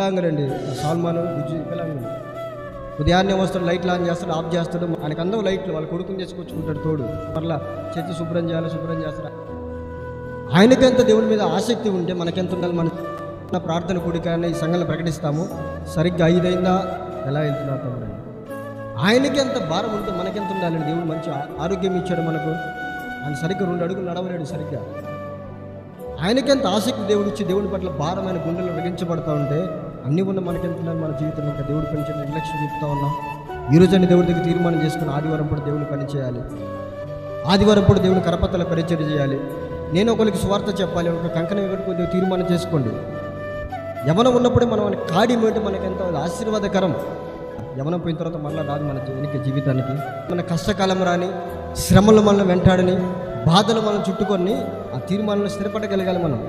వికలాంగులండి సాల్మాను గుజ్జు వికలాంగులు. ఉదయాన్నే వస్తాడు, లైట్లు ఆన్ చేస్తాడు, ఆఫ్ చేస్తాడు. ఆయనకు అందరూ లైట్లు, వాళ్ళ కొడుకుని చేసుకొచ్చుకుంటాడు తోడు. మరలా చర్చి శుభ్రం చేయాలి, శుభ్రం చేస్తాడు. ఆయనకెంత దేవుని మీద ఆసక్తి ఉంటే మనకెంత ఉండాలి? మన ప్రార్థన కూడికనే ఈ సంఘంలో ప్రకటిస్తాము. సరిగ్గా 5 అయిందా, ఎలా వెళ్తున్నా తమ్ముడు? ఆయనకి ఎంత భారం ఉంటే మనకెంత ఉండాలండి? దేవుడు మంచి ఆరోగ్యం ఇచ్చాడు మనకు. ఆయన సరిగ్గా 2 అడుగులు నడవలేడు సరిగ్గా. ఆయనకెంత ఆసక్తి దేవుడు ఇచ్చి దేవుని పట్ల భారమైన గుండెలు వెలిగించబడతా ఉంటే అన్నీ ఉన్న మనకెంత ఉండాలి? మన జీవితంలో ఇంకా దేవుడి పని చేయడం నిర్లక్ష్యం చూపుతా ఉన్నాం. ఈరోజు అని దేవుడి దగ్గర తీర్మానం చేసుకుని ఆదివారం పూట దేవుని పని చేయాలి. ఆదివారం పూట దేవుని కరపత్రాల పరిచర్య చేయాలి. నేను ఒకరికి స్వార్థ చెప్పాలి. ఒక కంకణం కొద్దిగా తీర్మానం చేసుకోండి. యవనం ఉన్నప్పుడే మనం కాడి మేట మనకెంతో ఆశీర్వాదకరం. యవనం పోయిన తర్వాత మళ్ళీ రాదు మన జీవితానికి. మన కష్టకాలం రాని, శ్రమలు మనల్ని వెంటాడని, బాధలు మనం చుట్టుకొని ఆ తీర్మానంలో స్థిరపడగలగాలి మనం.